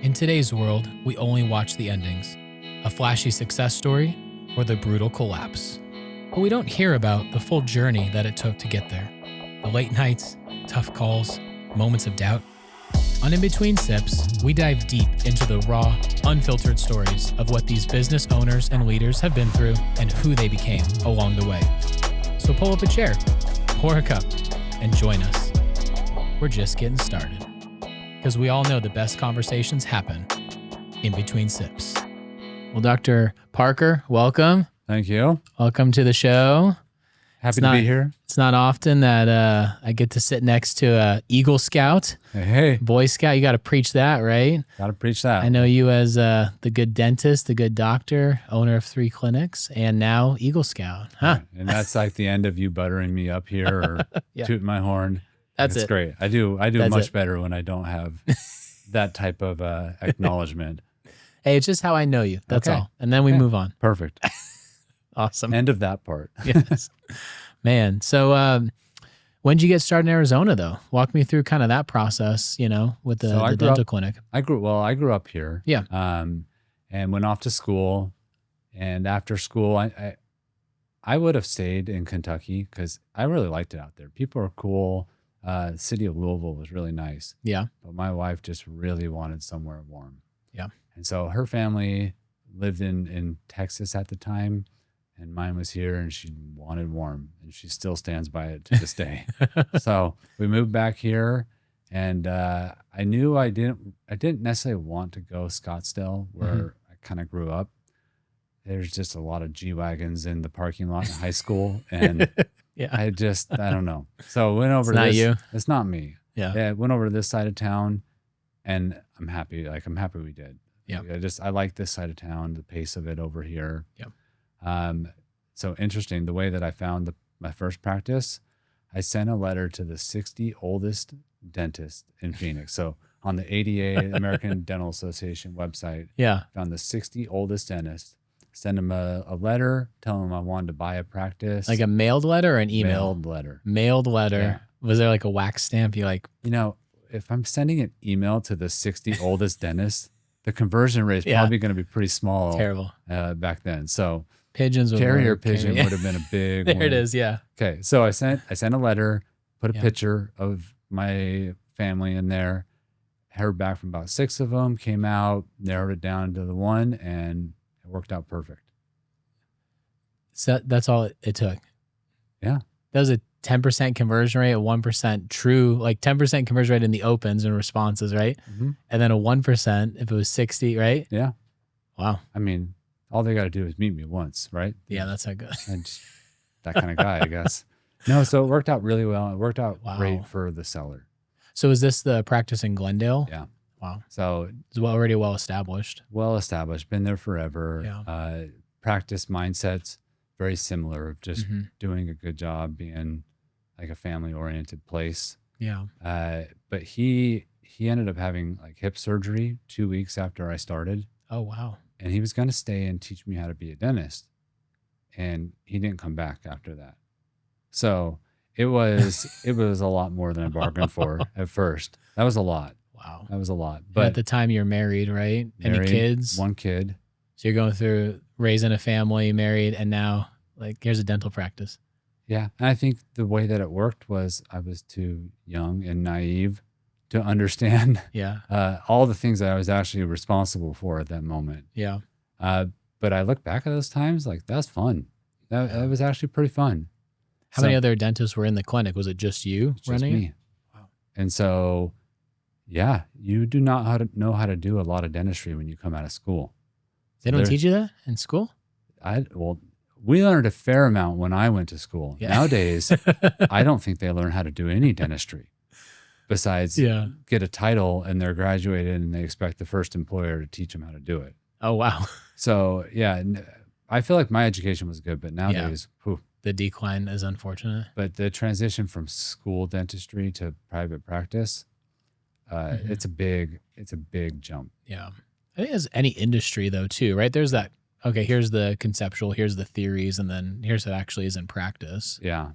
In today's world, we only watch the endings, a flashy success story or the brutal collapse. But we don't hear about the full journey that it took to get there. The late nights, tough calls, moments of doubt. On In Between Sips, we dive deep into the raw, unfiltered stories of what these business owners and leaders have been through and who they became along the way. So pull up a chair, pour a cup, and join us. We're just getting started. Because we all know the best conversations happen in between sips. Well, Dr. Parker, welcome. Thank you. Welcome to the show. Happy to be here. It's not often that I get to sit next to a Eagle Scout, Hey. Boy Scout. You got to preach that, right? Got to preach that. I know you as the good dentist, the good doctor, owner of 3 clinics, and now Eagle Scout. Huh? And that's like the end of you buttering me up here or Yeah. tooting my horn. That's It's it. great. I do That's much it. better when I don't have that type of acknowledgement. Hey, it's just how I know you. That's Okay. all. And then we Yeah. move on. Perfect. Awesome. End of that part. Yes. Man. So when did you get started in Arizona, though? Walk me through kind of that process, with the, So I the grew dental up- clinic. I grew up here. Yeah. And went off to school. And after school, I would have stayed in Kentucky because I really liked it out there. People are cool. City of Louisville was really nice. Yeah. But my wife just really wanted somewhere warm. Yeah. And so her family lived in Texas at the time, and mine was here, and she wanted warm, and she still stands by it to this day. So we moved back here, and I knew I didn't necessarily want to go Scottsdale, where I kind of grew up. There's just a lot of G-Wagons in the parking lot in high school, and Yeah. I don't know. So went over It's not this. you. It's not me. Yeah. Yeah, went over to this side of town, and I'm happy. I'm happy we did. Yeah. I like this side of town, the pace of it over here. Yeah. So interesting. The way that I found my first practice, I sent a letter to the 60 oldest dentists in Phoenix. So on the ADA, American Dental Association website, Yeah. found the 60 oldest dentists. Send them a letter, tell them I wanted to buy a practice. Like a mailed letter or an email? Mailed letter. Mailed letter. Yeah. Was there like a wax stamp? You like, If I'm sending an email to the 60 oldest dentists, the conversion rate is Yeah. probably going to be pretty small terrible. back then. So Pigeons would carrier work. pigeon Yeah. would have been a big There one. it is. Yeah. Okay, so I sent a letter, put a Yeah. picture of my family in there, heard back from about 6 of them, came out, narrowed it down to the one, and it worked out perfect. So that's all it took. Yeah. That was a 10% conversion rate, a 1% true, like 10% conversion rate in the opens and responses, right? Mhm. And then a 1% if it was 60, right? Yeah. Wow. I mean, all they got to do is meet me once, right? Yeah, that's not good. I'm just that kind of guy, I guess. No, so it worked out really well. It worked out Wow. great for the seller. So is this the practice in Glendale? Yeah. Wow. So It's already well established. well established, been there forever. Yeah. Practice mindsets very similar of just Mhm. doing a good job, being like a family oriented place. Yeah. But he ended up having like hip surgery 2 weeks after I started, Oh, wow. and he was going to stay and teach me how to be a dentist, and he didn't come back after that. So it was a lot more than I bargained for at first. That was a lot. Wow. That was a lot. But at But the time you're married, right? Any married, kids? One kid. So you're going through raising a family, married, and now like here's a dental practice. Yeah. And I think the way that it worked was I was too young and naive to understand Yeah. all the things that I was actually responsible for at that moment. Yeah. But I look back at those times like that's fun. That was actually pretty fun. How many other dentists were in the clinic? Was it just you Just running it? me. Wow. And so, yeah, you do not know how to do a lot of dentistry when you come out of school. They don't There- teach you that in school? We learned a fair amount when I went to school. Yeah. Nowadays, I don't think they learn how to do any dentistry besides Yeah. get a title and they're graduated and they expect the first employer to teach them how to do it. Oh, wow. So, yeah, I feel like my education was good, but nowadays, whew. The decline is unfortunate. But the transition from school dentistry to private practice, Mhm. it's a big jump. Yeah. I think as any industry though too, right? There's that, okay, here's the conceptual, here's the theories, and then here's what actually is in practice. Yeah.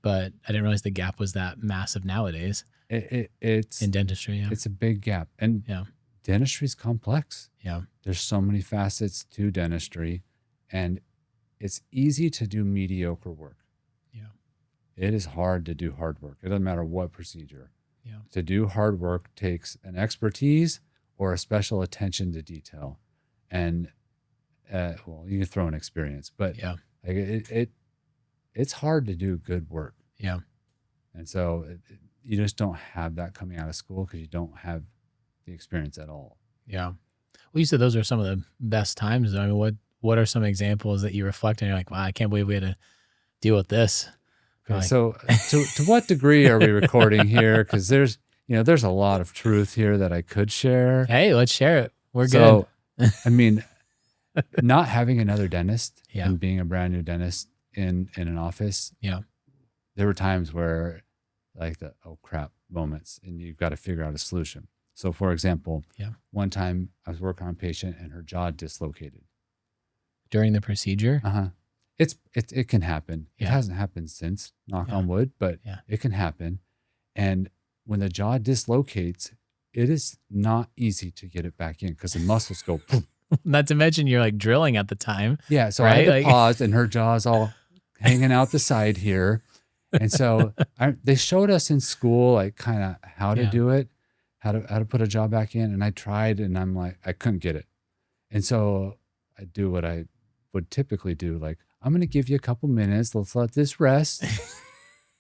But I didn't realize the gap was that massive nowadays It's in dentistry. Yeah. it's a big gap. And Yeah. dentistry is complex. Yeah. There's so many facets to dentistry, and it's easy to do mediocre work. Yeah. It is hard to do hard work. It doesn't matter what procedure. Yeah. To do hard work takes an expertise or a special attention to detail. And well, you can throw in experience, but Yeah. like it's hard to do good work. Yeah. And so you just don't have that coming out of school because you don't have the experience at all. Yeah. Well, you said those are some of the best times. I mean, what are some examples that you reflect on? You're like, wow, I can't believe we had to deal with this. Okay, Like, so to what degree are we recording here? Because there's a lot of truth here that I could share. hey, let's share it. We're So, good. I mean, not having another dentist Yeah. and being a brand new dentist in an office. Yeah. There were times where like the, oh crap moments, and you've got to figure out a solution. So for example, Yeah. one time I was working on a patient and her jaw dislocated. During the procedure. Uh-huh. It can happen. Yeah. It hasn't happened since, knock Yeah. on wood, but Yeah. it can happen. And when the jaw dislocates, it is not easy to get it back in because the muscles go poof. Not to mention you're like drilling at the time. Yeah. So Right? I had to Like- pause, and her jaw's all hanging out the side here. And so they showed us in school, like kind of how to Yeah. do it, how to put a jaw back in. And I tried, and I'm like, I couldn't get it. And so I do what I would typically do. Like, I'm going to give you a couple minutes. Let's let this rest.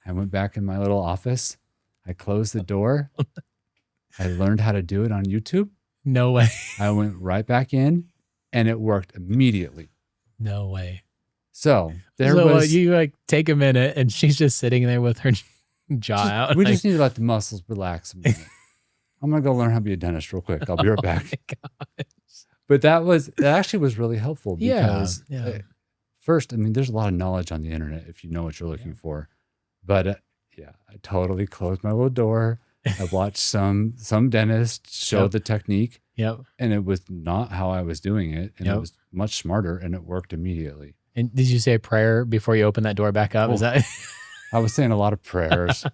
I went back in my little office. I closed the door. I learned how to do it on YouTube. No way. I went right back in, and it worked immediately. No way. So there So was. you like take a minute and she's just sitting there with her jaw out. We like, just need to let the muscles relax a minute. I'm gonna go learn how to be a dentist real quick. I'll be right back. my God. But that actually was really helpful because Yeah. first, I mean, there's a lot of knowledge on the internet if you know what you're looking for. But yeah, I totally closed my little door. I watched some dentist show Yep. the technique, Yep. and it was not how I was doing it, and Yep. it was much smarter, and it worked immediately. And did you say a prayer before you open that door back up? Is Oh. that? I was saying a lot of prayers.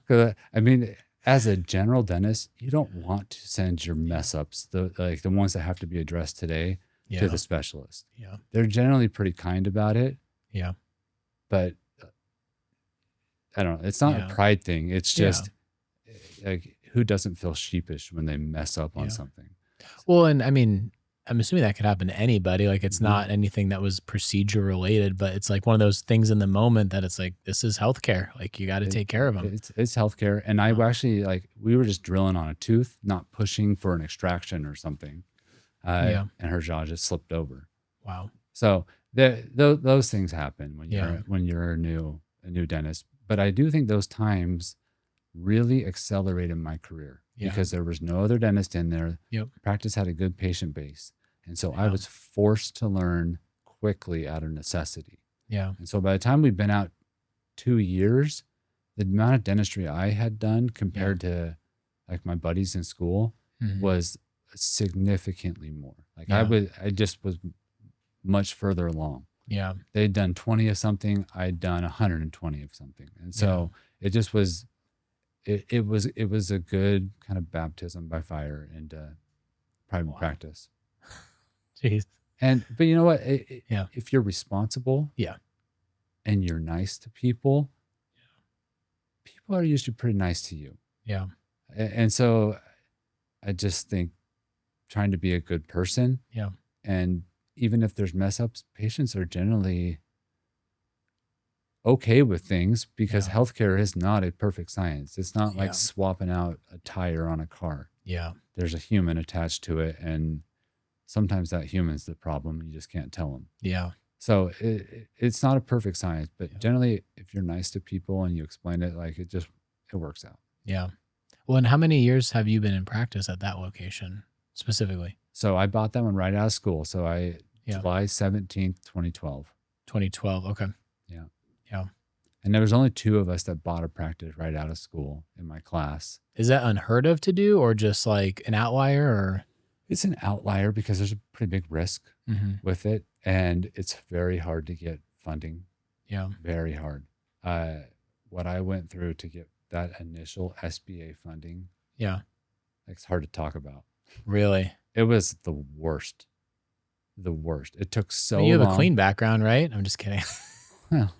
'Cause I mean, as a general dentist, you don't want to send your mess ups, the ones that have to be addressed today, Yeah. to the specialist. Yeah. They're generally pretty kind about it, Yeah. but I don't know. It's not Yeah. a pride thing. It's Yeah. just like, who doesn't feel sheepish when they mess up on Yeah. something? Well, and I mean, I'm assuming that could happen to anybody. Like it's Mhm. not anything that was procedure related, but it's like one of those things in the moment that it's like, this is healthcare. Like you got to take care of them. It's healthcare. And I Wow. actually, like, we were just drilling on a tooth, not pushing for an extraction or something. Yeah. And her jaw just slipped over. Wow. So those things happen when Yeah. you're a new dentist. But I do think those times really accelerated my career Yeah. because there was no other dentist in there. Yep. Practice had a good patient base. And so I Yeah. was forced to learn quickly out of necessity. Yeah. And so by the time we'd been out 2 years, the amount of dentistry I had done compared to like my buddies in school Mhm. was significantly more. Like Yeah. I just was much further along. Yeah. They'd done 20 of something, I'd done 120 of something. And so it just was it was a good kind of baptism by fire into private Wow. practice. Jeez. But you know what? Yeah. If you're responsible, Yeah. and you're nice to people, people are usually pretty nice to you. Yeah. And so I just think trying to be a good person. Yeah. And even if there's mess ups, patients are generally okay with things because Yeah. healthcare is not a perfect science. It's not Yeah. like swapping out a tire on a car. Yeah. There's a human attached to it. And sometimes that human's the problem. You just can't tell them. Yeah. So it's not a perfect science, but Yeah. generally, if you're nice to people and you explain it, like it works out. Yeah. Well, and how many years have you been in practice at that location specifically? So I bought that one right out of school. So Yeah. July 17th, 2012. 2012. Okay. Yeah. Yeah. And there was only 2 of us that bought a practice right out of school in my class. Is that unheard of to do or just like an outlier or? It's an outlier because there's a pretty big risk Mhm. with it. And it's very hard to get funding. Yeah. Very hard. What I went through to get that initial SBA funding, Yeah. it's hard to talk about. Really? It was the worst. The worst. It took so Well, you have long. a clean background, right? I'm just kidding. Well,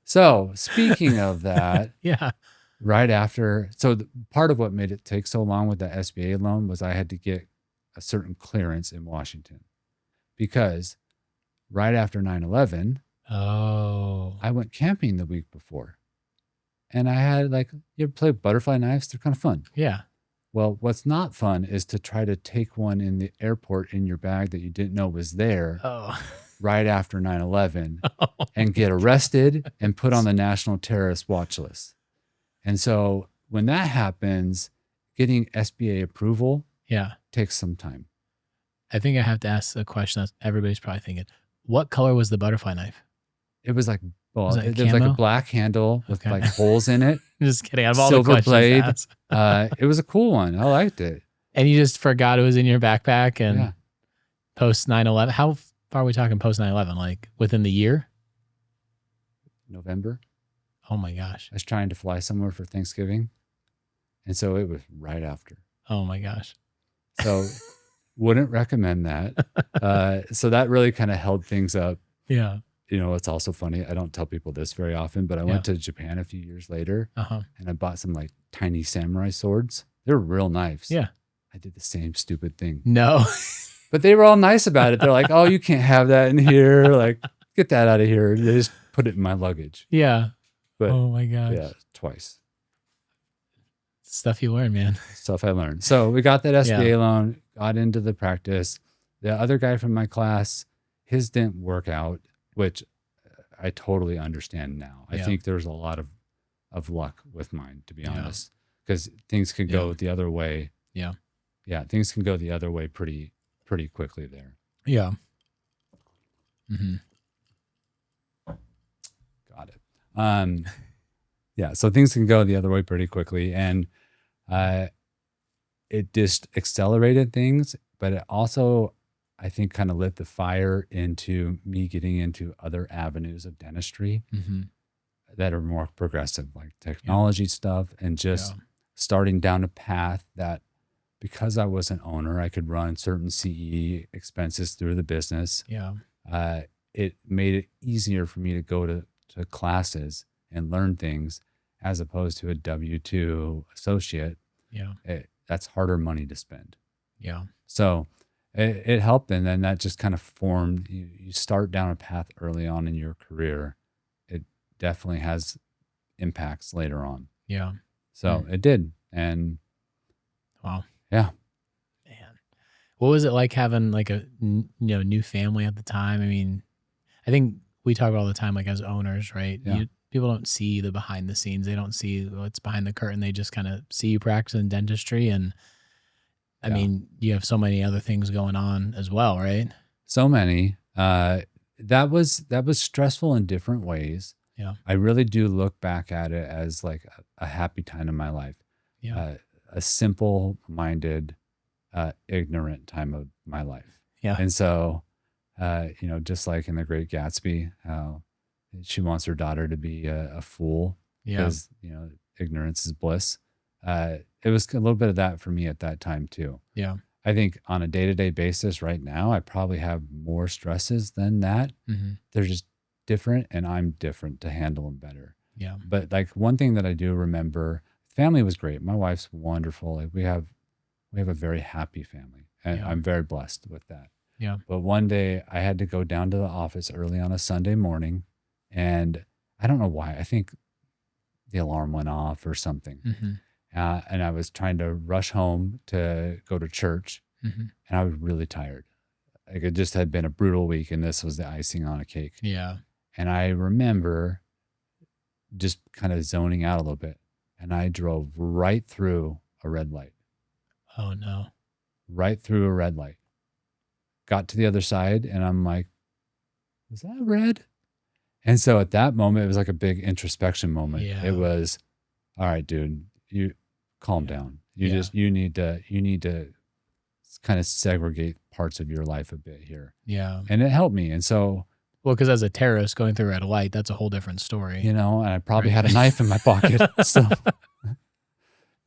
so speaking of that, Yeah. right after, part of what made it take so long with the SBA loan was I had to get a certain clearance in Washington because right after 9/11, Oh. I went camping the week before. And I had you ever play butterfly knives? They're kind of fun. Yeah. Well, what's not fun is to try to take one in the airport in your bag that you didn't know was there Oh. right after 9/11 and get arrested and put on the national terrorist watch list. And so when that happens, getting SBA approval Yeah. takes some time. I think I have to ask a question that everybody's probably thinking. What color was the butterfly knife? It was like, Was it there was like a camo? black handle with Okay. holes in it. Just kidding. Out of all the Silver questions to blade. ask. It was a cool one. I liked it. And you just forgot it was in your backpack and Yeah. post 9/11. How far are we talking post 9/11? Like within the year? November. Oh my gosh. I was trying to fly somewhere for Thanksgiving. And so it was right after. Oh my gosh. So wouldn't recommend that. So that really kind of held things up. Yeah. It's also funny. I don't tell people this very often, but I went to Japan a few years later and I bought some tiny samurai swords. They were real knives. Yeah. I did the same stupid thing. No. But they were all nice about it. They're like, oh, you can't have that in here. Get that out of here. They just put it in my luggage. Yeah. But oh my gosh. yeah, twice. Stuff you learn, man. Stuff I learned. So we got that SBA loan, got into the practice. The other guy from my class, his didn't work out, which I totally understand now. I think there's a lot of luck with mine, to be honest, because things could go the other way. Yeah. Yeah, things can go the other way pretty quickly there. Yeah. Mm-hmm. Got it. Yeah, so things can go the other way pretty quickly, and it just accelerated things, but it also, I think, kind of lit the fire into me getting into other avenues of dentistry that are more progressive, like technology stuff, and just starting down a path that, because I was an owner, I could run certain CE expenses through the business. Yeah. It made it easier for me to go to classes and learn things as opposed to a W-2 associate. Yeah. That's harder money to spend. Yeah. So it helped. And then that just kind of formed, you start down a path early on in your career. It definitely has impacts later on. Yeah. So it did. And wow. Yeah. Man. What was it like having a new family at the time? I mean, I think we talk about all the time, as owners, right? Yeah. People don't see the behind the scenes. They don't see what's behind the curtain. They just kind of see you practicing dentistry. And I mean, you have so many other things going on as well, right? So many. That was stressful in different ways. Yeah. I really do look back at it as a happy time in my life. Yeah. A simple-minded, ignorant time of my life. Yeah. And so, just like in The Great Gatsby, how she wants her daughter to be a fool because, ignorance is bliss. It was a little bit of that for me at that time too. Yeah. I think on a day-to-day basis right now, I probably have more stresses than that. Mm-hmm. They're just different, and I'm different to handle them better. Yeah. But one thing that I do remember, family was great. My wife's wonderful. We have a very happy family, and I'm very blessed with that. Yeah. But one day I had to go down to the office early on a Sunday morning, and I don't know why. I think the alarm went off or something. Mm-hmm. And I was trying to rush home to go to church, and I was really tired. It just had been a brutal week, and this was the icing on a cake. Yeah. And I remember just kind of zoning out a little bit, and I drove right through a red light. Oh, no. Right through a red light. Got to the other side, and I'm like, was that red? And so at that moment, it was like a big introspection moment. Yeah. It was, all right, dude, you calm down. You need to kind of segregate parts of your life a bit here. Yeah. And it helped me. And so, well, because as a terrorist going through a red light, that's a whole different story. and I probably had a knife in my pocket.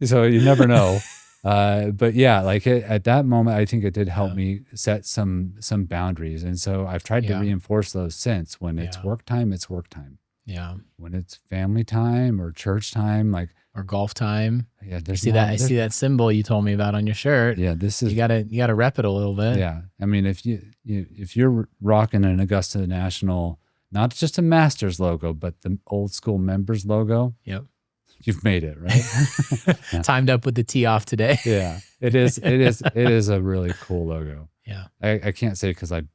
So you never know. But yeah, like at that moment, I think it did help Yeah. me set some boundaries. And so I've tried to Yeah. reinforce those since. When it's Yeah. work time, it's work time. Yeah. When it's family time or church time, like, Or golf time. yeah, I see that. I see that symbol you told me about on your shirt. yeah, this is, You gotta rep it a little bit. yeah. I mean, if you're rocking an Augusta National, not just a Masters logo, but the old school members logo, Yep. you've made it, right? Yeah. Timed up with the tee off today. Yeah, it is. It is a really cool logo. Yeah. I can't say because I've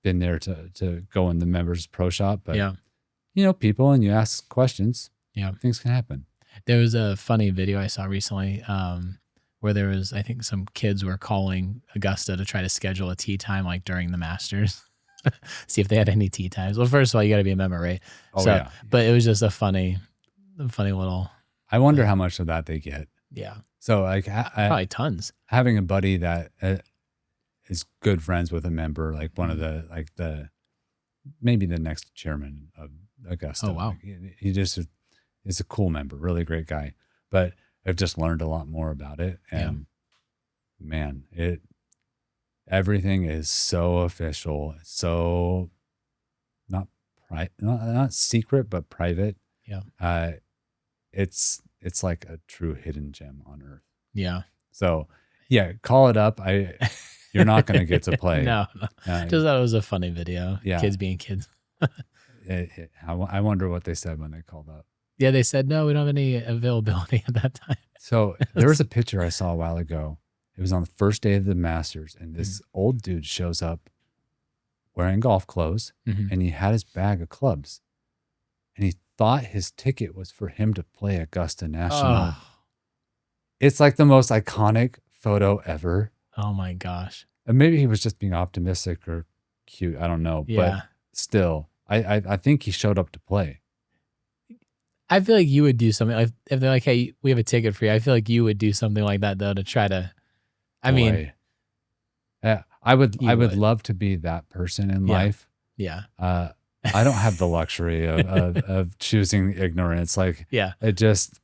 been there to go in the members pro shop, but Yeah. people, and you ask questions, Yeah. things can happen. There was a funny video I saw recently where there was, I think, some kids were calling Augusta to try to schedule a tee time like during the Masters, see if they had any tee times. Well, first of all, you got to be a member, right? Oh So, yeah. but it was just a funny little, I wonder how much of that they get. yeah, So like probably tons. having a buddy that is good friends with a member, like one of the maybe the next chairman of Augusta. Oh, wow. Like, he just is a cool member, really great guy. But I've just learned a lot more about it, and man, everything is so official, so not not secret, but private. Yeah. It's like a true hidden gem on earth. Yeah. So yeah, call it up. You're not going to get to play. No. Just thought it was a funny video. Yeah. Kids being kids. I wonder what they said when they called up. Yeah, they said, no, we don't have any availability at that time. So there was a picture I saw a while ago. It was on the first day of the Masters, and this old dude shows up wearing golf clothes, and he had his bag of clubs, and he thought his ticket was for him to play Augusta National. It's like the most iconic photo ever. Oh my gosh. And maybe he was just being optimistic or cute. I don't know. Yeah. But still, I think he showed up to play. I feel like you would do something like if they're like, hey, we have a ticket for you. I feel like you would do something like that though to try to. I mean, I would would. love to be that person in life. Yeah. I don't have the luxury of choosing ignorance. Like, Yeah. it just,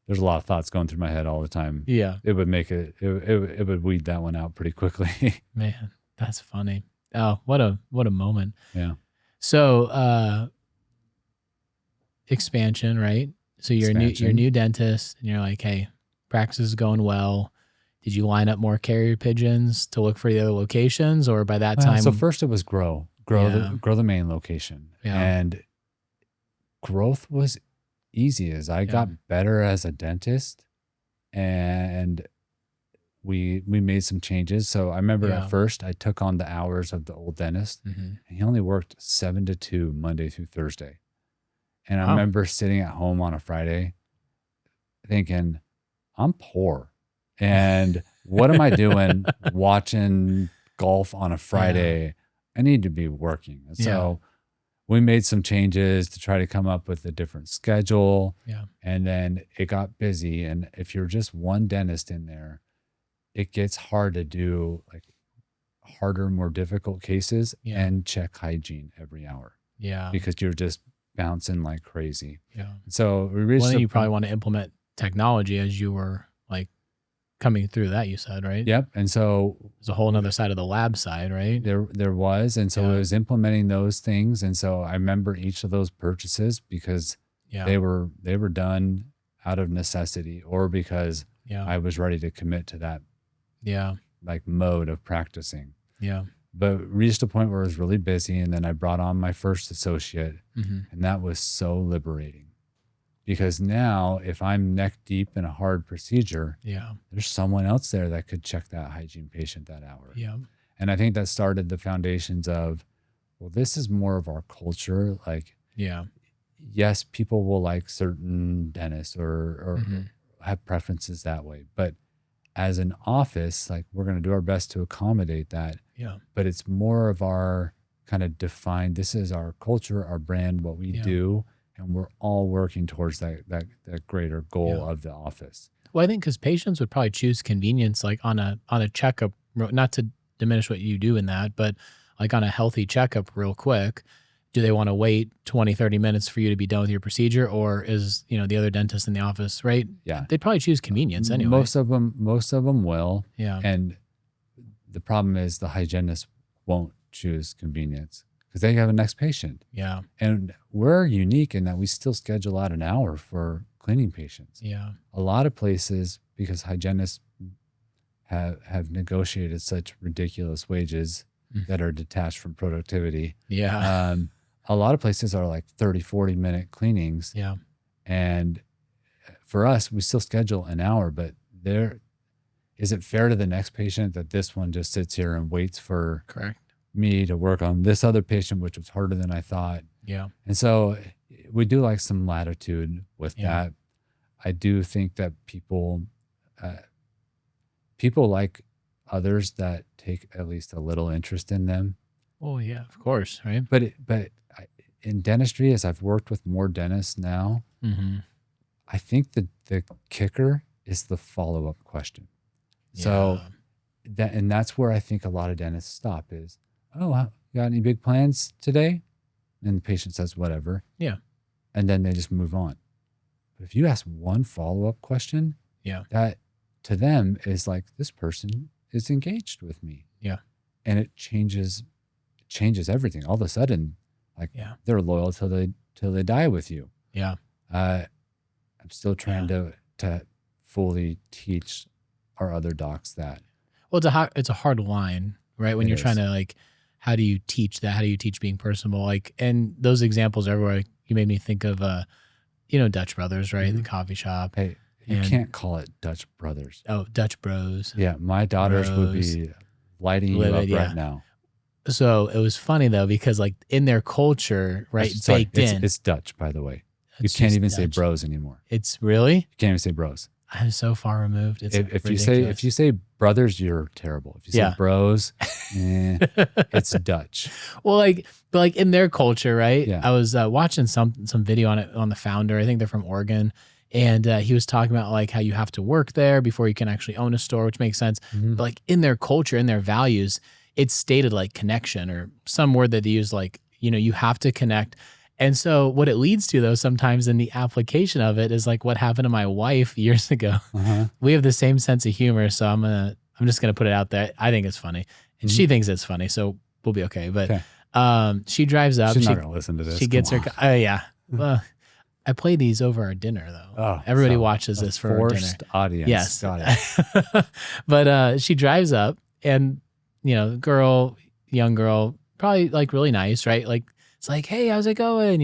there's a lot of thoughts going through my head all the time. Yeah. It would make it would weed that one out pretty quickly. Man, that's funny. Oh, what a moment. Yeah. So, expansion, right? So you're a new dentist, and you're like, hey, practice is going well. Did you line up more carrier pigeons to look for the other locations, or by that time? So first it was grow the main location, and growth was easy as I got better as a dentist, and we made some changes. So I remember at first I took on the hours of the old dentist, and he only worked 7 to 2 Monday through Thursday. And I remember sitting at home on a Friday thinking, I'm poor. And what am I doing watching golf on a Friday? I need to be working. And so we made some changes to try to come up with a different schedule. Yeah. And then it got busy. And if you're just one dentist in there, it gets hard to do like harder, more difficult cases and check hygiene every hour. Yeah. Because you're just bouncing like crazy. Yeah. So we reached. Well, then you probably want to implement technology as you were like coming through that, you said, right? Yep. And so there's a whole nother side of the lab side, right? There was. And so it was implementing those things. And so I remember each of those purchases because they were done out of necessity or because I was ready to commit to that like mode of practicing. Yeah. But reached a point where I was really busy, and then I brought on my first associate, and that was so liberating. Because now, if I'm neck deep in a hard procedure, there's someone else there that could check that hygiene patient that hour. Yeah. And I think that started the foundations of, well, this is more of our culture. Like, yes, people will like certain dentists or have preferences that way, but as an office, like we're going to do our best to accommodate that. Yeah. But it's more of our kind of defined, this is our culture, our brand, what we do. And we're all working towards that greater goal of the office. Well, I think because patients would probably choose convenience, like on a checkup, not to diminish what you do in that, but like on a healthy checkup real quick, do they want to wait 20, 30 minutes for you to be done with your procedure? Or is, the other dentist in the office, right? Yeah. They'd probably choose convenience anyway. Most of them will. Yeah. And the problem is the hygienist won't choose convenience because they have a next patient. Yeah. And we're unique in that we still schedule out an hour for cleaning patients. Yeah. A lot of places, because hygienists have negotiated such ridiculous wages that are detached from productivity. Yeah. A lot of places are like 30, 40-minute cleanings. Yeah. And for us, we still schedule an hour, but is it fair to the next patient that this one just sits here and waits for Correct. me to work on this other patient, which was harder than I thought? Yeah. And so we do like some latitude with that. I do think that people like others that take at least a little interest in them. Oh yeah, of course. Right. But in dentistry, as I've worked with more dentists now, I think the kicker is the follow-up question. So that's where I think a lot of dentists stop is, oh, you got any big plans today? And the patient says, whatever. Yeah. And then they just move on. But if you ask one follow-up question, that to them is like, this person is engaged with me. Yeah. And it changes everything. All of a sudden, like they're loyal till they die with you. Yeah. I'm still trying to fully teach our other docs that. Well, it's a hard line, right? When you're trying to like, how do you teach that? How do you teach being personable? Like, and those examples everywhere, you made me think of, Dutch Brothers, right? The coffee shop. Hey, you can't call it Dutch Brothers. Oh, Dutch Bros. Yeah, my daughters would be lighting you up right now. So it was funny though, because like in their culture, right, baked in. It's Dutch, by the way. You can't even say bros anymore. It's really? You can't even say bros. I'm so far removed. It's if you say brothers, you're terrible. If you say bros, it's Dutch. Well, but in their culture, right? Yeah. I was watching some video on the founder. I think they're from Oregon, and he was talking about like how you have to work there before you can actually own a store, which makes sense. But like in their culture, in their values, it's stated like connection or some word that they use, like you have to connect. And so what it leads to though, sometimes in the application of it is like what happened to my wife years ago. We have the same sense of humor. So I'm just going to put it out there. I think it's funny and she thinks it's funny. So we'll be okay. But she drives up. She's not going to listen to this. She gets her. Oh yeah. Well, I play these over our dinner though. Oh, everybody watches this for our dinner. Forced audience. Yes. Got it. But she drives up and, young girl, probably like really nice, right? Like, it's like, hey, how's it going?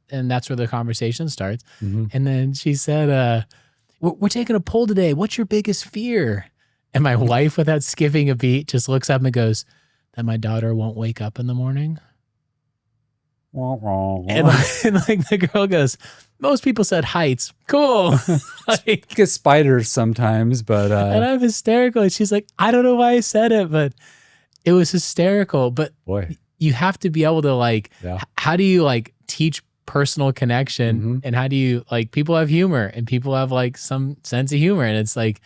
And that's where the conversation starts. And then she said, we're taking a poll today. What's your biggest fear? And my wife, without skipping a beat, just looks up and goes, that my daughter won't wake up in the morning. And like the girl goes, most people said heights. Cool. Get spiders sometimes, but. And I'm hysterical. And she's like, I don't know why I said it, but it was hysterical. But boy, you have to be able to like, how do you like teach personal connection and how do you like, people have humor and people have like some sense of humor. And it's like,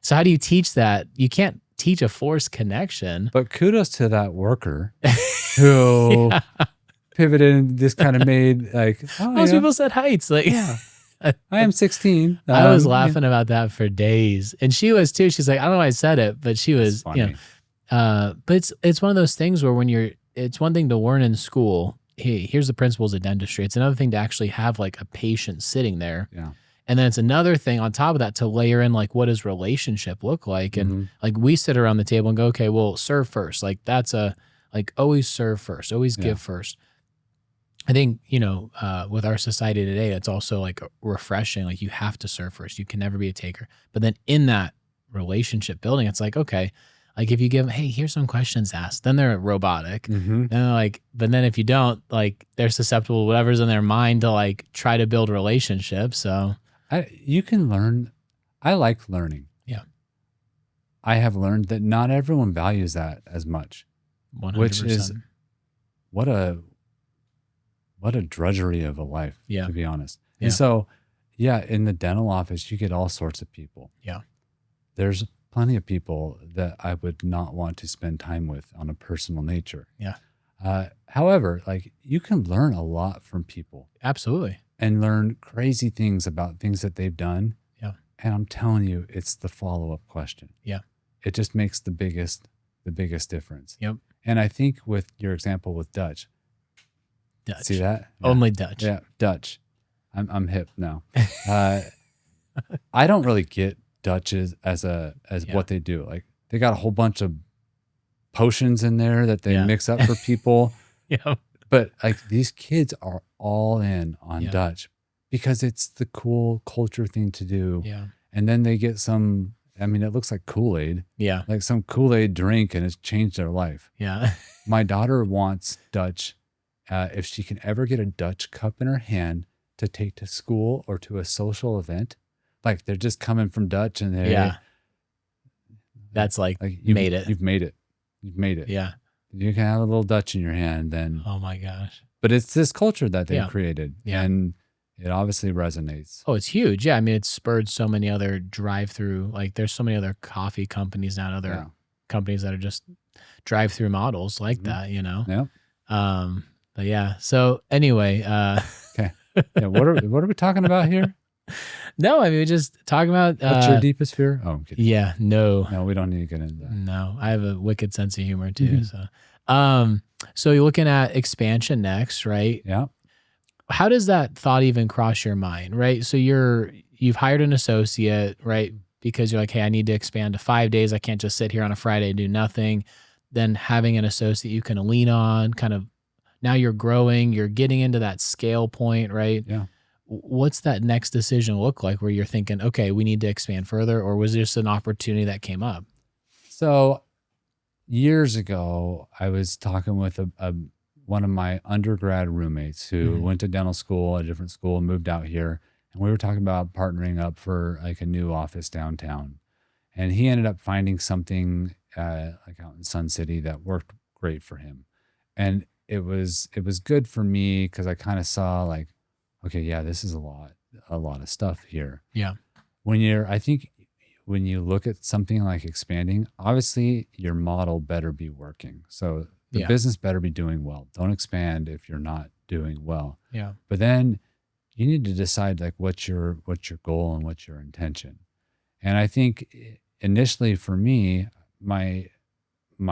so how do you teach that? You can't teach a forced connection. But kudos to that worker who pivoted and just kind of made like, most people said heights. Like, I am 16. I was laughing about that for days. And she was too. She's like, I don't know why I said it, but she was, but it's one of those things where it's one thing to learn in school, hey, here's the principles of dentistry. It's another thing to actually have like a patient sitting there. Yeah. And then it's another thing on top of that to layer in like, what does relationship look like? And like we sit around the table and go, okay, well, serve first. Like that's always serve first, always give first. I think, with our society today, it's also like refreshing. Like you have to serve first. You can never be a taker. But then in that relationship building, it's like, okay, like if you give them, hey, here's some questions asked, then they're robotic. And they're like, but then if you don't, like they're susceptible to whatever's in their mind to like try to build relationships. So you can learn. I like learning. Yeah. I have learned that not everyone values that as much, 100%. Which is what a drudgery of a life, to be honest. Yeah. And so, in the dental office, you get all sorts of people. Yeah. There's plenty of people that I would not want to spend time with on a personal nature. Yeah. However, like you can learn a lot from people Absolutely. and learn crazy things about things that they've done. Yeah. And I'm telling you, it's the follow-up question. Yeah. It just makes the biggest difference. Yep. And I think with your example with Dutch, Dutch. see that? Yeah. Only Dutch. Yeah, Dutch. I'm hip now. I don't really get Dutches as what they do. Like they got a whole bunch of potions in there that they mix up for people. Yeah. But like these kids are all in on Yeah. Dutch because it's the cool culture thing to do. Yeah. And then they get some, I mean, it looks like Kool-Aid, Yeah. like some Kool-Aid drink, and it's changed their life. Yeah. My daughter wants Dutch. If she can ever get a Dutch cup in her hand to take to school or to a social event, like they're just coming from Dutch and they, That's like you've made it. You've made it. You've made it. Yeah. You can have a little Dutch in your hand then. Oh my gosh. But it's this culture that they've created. Yeah. And it obviously resonates. Oh, it's huge. Yeah. I mean, it's spurred so many other drive-through, like there's so many other coffee companies now, and other companies that are just drive-through models like that, you know? Yeah. But yeah. So anyway, okay. Yeah. What are we talking about here? No, I mean, we're just talking about what's your deepest fear? Oh, I'm kidding. Yeah, no, we don't need to get into that. No, I have a wicked sense of humor too. So you're looking at expansion next, right? Yeah. How does that thought even cross your mind, right? So you've hired an associate, right? Because you're like, hey, I need to expand to 5 days. I can't just sit here on a Friday and do nothing. Then having an associate you can lean on, kind of now you're growing, you're getting into that scale point, right? Yeah. What's that next decision look like where you're thinking, okay, we need to expand further, or was this an opportunity that came up? So years ago, I was talking with one of my undergrad roommates who went to dental school, a different school, moved out here. And we were talking about partnering up for like a new office downtown. And he ended up finding something like out in Sun City that worked great for him. And it was good for me because I kind of saw like, okay, yeah, this is a lot of stuff here. Yeah. I think when you look at something like expanding, obviously your model better be working. So the business better be doing well. Don't expand if you're not doing well. Yeah. But then you need to decide like what's your goal and what's your intention. And I think initially for me, my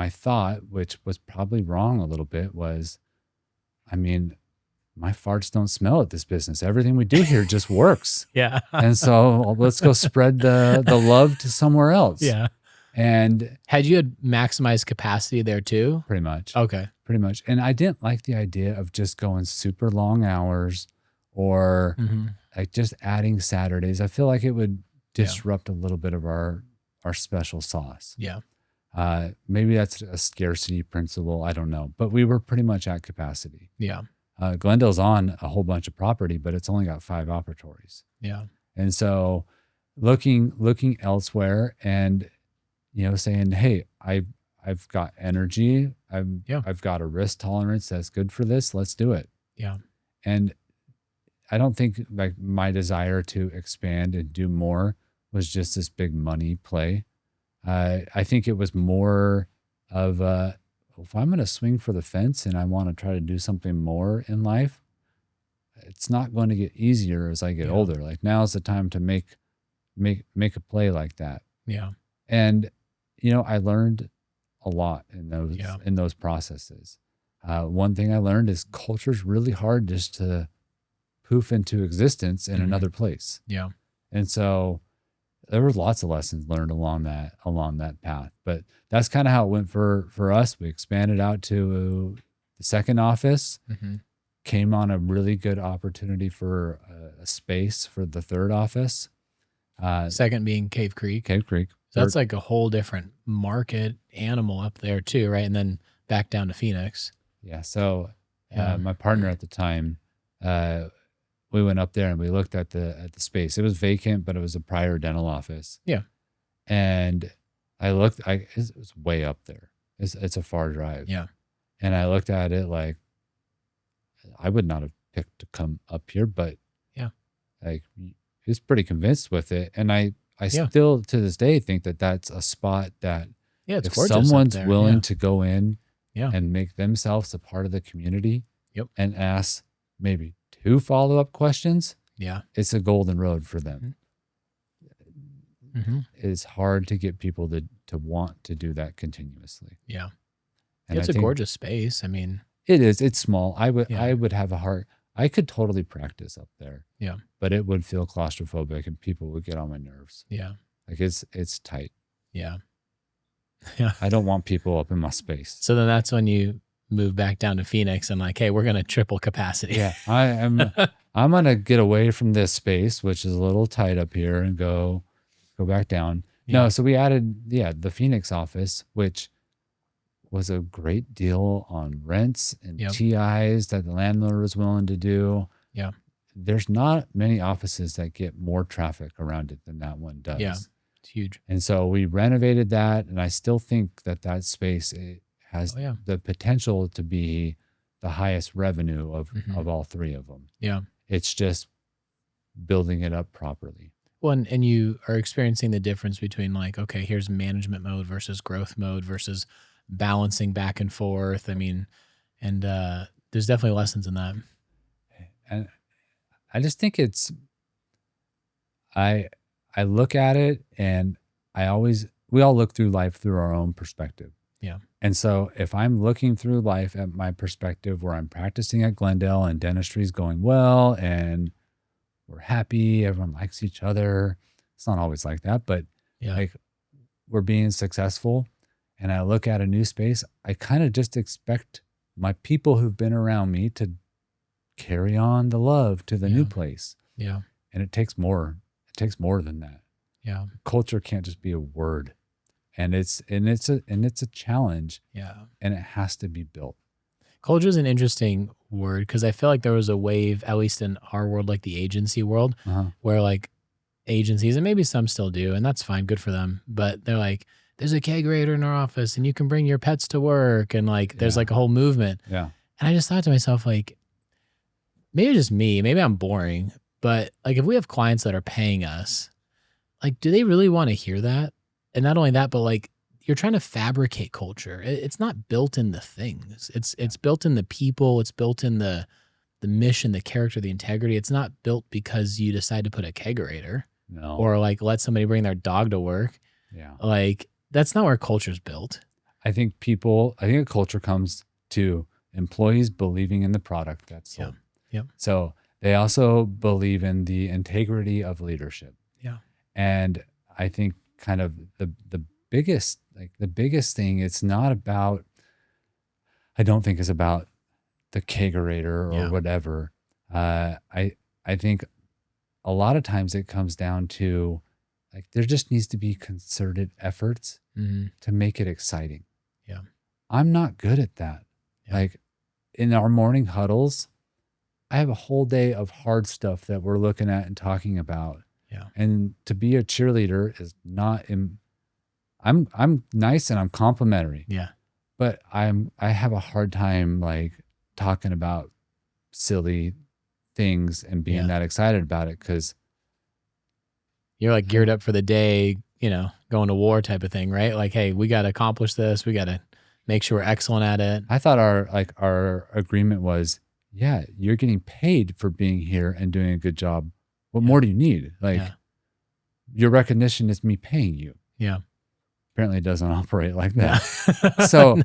thought, which was probably wrong a little bit, was, I mean, my farts don't smell at this business. Everything we do here just works. Yeah. And so let's go spread the love to somewhere else. Yeah. And had maximized capacity there too? Pretty much. Okay. Pretty much. And I didn't like the idea of just going super long hours or like just adding Saturdays. I feel like it would disrupt a little bit of our special sauce. Yeah. Maybe that's a scarcity principle. I don't know. But we were pretty much at capacity. Yeah. Glendale's on a whole bunch of property, but it's only got 5 operatories. Yeah. And so looking elsewhere and, saying, hey, I've got energy. I've got a risk tolerance that's good for this. Let's do it. Yeah. And I don't think like my desire to expand and do more was just this big money play. I think it was more of if I'm going to swing for the fence and I want to try to do something more in life, it's not going to get easier as I get older. Like now's the time to make a play like that. Yeah. And I learned a lot in those processes. One thing I learned is culture's really hard just to poof into existence in another place. Yeah. And so there were lots of lessons learned along that path, but that's kind of how it went for us. We expanded out to the second office, came on a really good opportunity for a space for the third office. Second being Cave Creek. So that's like a whole different market animal up there too, right? And then back down to Phoenix. Yeah. So my partner at the time, we went up there and we looked at the space. It was vacant, but it was a prior dental office. Yeah. And I looked, it was way up there. It's a far drive. Yeah. And I looked at it like, I would not have picked to come up here, but like he was pretty convinced with it. And I still to this day think that that's a spot that it's if gorgeous someone's up there. willing to go in Yeah. and make themselves a part of the community Yep. and ask maybe 2 follow-up questions, Yeah. it's a golden road for them. Mm-hmm. It's hard to get people to want to do that continuously. Yeah. And It's I a think gorgeous space. I mean, it is. It's small. I yeah. would have a hard. I could totally practice up there. Yeah. But it would feel claustrophobic, and people would get on my nerves. Yeah. Like it's tight. Yeah. Yeah. I don't want people up in my space. So then that's when you move back down to Phoenix and like, hey, we're going to triple capacity. Yeah, I'm gonna get away from this space, which is a little tight up here, and go back down. Yeah. No, so we added the Phoenix office, which was a great deal on rents and Yep. TIs that the landlord was willing to do. Yeah. There's not many offices that get more traffic around it than that one does. Yeah. It's huge. And so we renovated that, and I still think that space has the potential to be the highest revenue of all 3 of them. Yeah. It's just building it up properly. Well, and you are experiencing the difference between like, okay, here's management mode versus growth mode versus balancing back and forth. I mean, and there's definitely lessons in that. And I just think I look at it, and we all look through life through our own perspective. Yeah. And so if I'm looking through life at my perspective where I'm practicing at Glendale and dentistry is going well and we're happy, everyone likes each other. It's not always like that, but like we're being successful, and I look at a new space, I kind of just expect my people who've been around me to carry on the love to the new place. Yeah. And it takes more. It takes more than that. Yeah. Culture can't just be a word. And it's a challenge. Yeah. And it has to be built. Culture is an interesting word because I feel like there was a wave, at least in our world, like the agency world, where like agencies, and maybe some still do, and that's fine, good for them. But they're like, there's a kegerator in our office and you can bring your pets to work. And like, there's like a whole movement. Yeah. And I just thought to myself, like, maybe just me, maybe I'm boring, but like if we have clients that are paying us, like, do they really want to hear that? And not only that, but like you're trying to fabricate culture. It's not built in the things. It's built in the people. It's built in the mission, the character, the integrity. It's not built because you decide to put a kegerator or like let somebody bring their dog to work. Yeah. Like that's not where culture's built. I think a culture comes to employees believing in the product that's sold. Yep. So they also believe in the integrity of leadership. Yeah. And I think kind of the biggest thing, it's not about, I don't think it's about the kegerator or whatever. I think a lot of times it comes down to like, there just needs to be concerted efforts to make it exciting. Yeah. I'm not good at that. Yeah. Like in our morning huddles, I have a whole day of hard stuff that we're looking at and talking about. Yeah. And to be a cheerleader is not I'm nice and I'm complimentary. Yeah. But I have a hard time like talking about silly things and being that excited about it because you're like geared up for the day, going to war type of thing, right? Like, hey, we got to accomplish this. We got to make sure we're excellent at it. I thought our agreement was, yeah, you're getting paid for being here and doing a good job. What more do you need? Like your recognition is me paying you. Yeah. Apparently it doesn't operate like that. So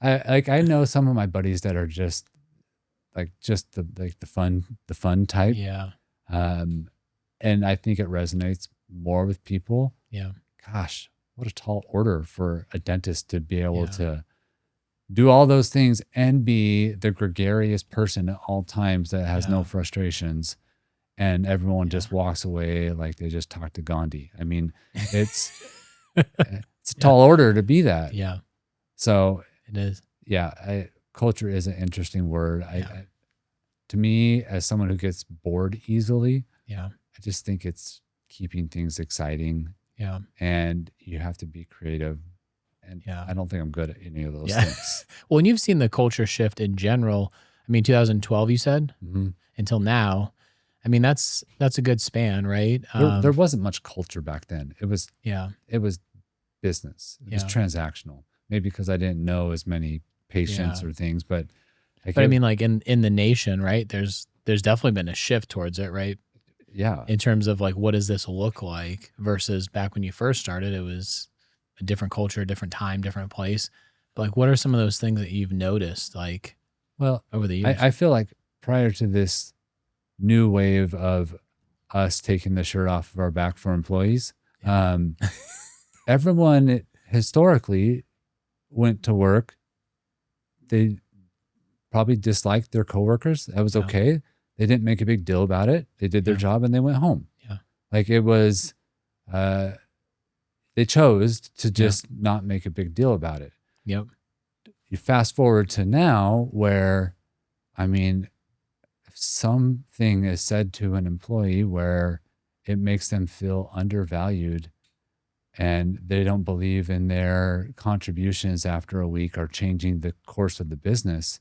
I know some of my buddies that are just the fun type. Yeah. And I think it resonates more with people. Yeah. Gosh, what a tall order for a dentist to be able to do all those things and be the gregarious person at all times that has no frustrations. And everyone just walks away like they just talked to Gandhi. I mean, it's a tall order to be that. Yeah. So it is. Yeah. Culture is an interesting word. To me, as someone who gets bored easily, I just think it's keeping things exciting. Yeah. And you have to be creative. And I don't think I'm good at any of those things. Well, and you've seen the culture shift in general. I mean, 2012, you said, until now. I mean, that's a good span, right? There wasn't much culture back then. It was business. It was transactional. Maybe because I didn't know as many patience Yeah. or things, but like But I mean, like in the nation, right? There's definitely been a shift towards it, right? yeah. In terms of like, what does this look like versus back when you first started, it was a different culture, different time, different place. But like, what are some of those things that you've noticed like Well, over the years? I feel like prior to this new wave of us taking the shirt off of our back for employees, Yeah. everyone historically went to work. They probably disliked their coworkers. That was Yeah. okay. They didn't make a big deal about it. They did their Yeah. job and they went home. Yeah. Like it was, uh, they chose to Yeah. just not make a big deal about it. Yep. You fast forward to now where, I mean, if something is said to an employee where it makes them feel undervalued and they don't believe in their contributions after a week or changing the course of the business,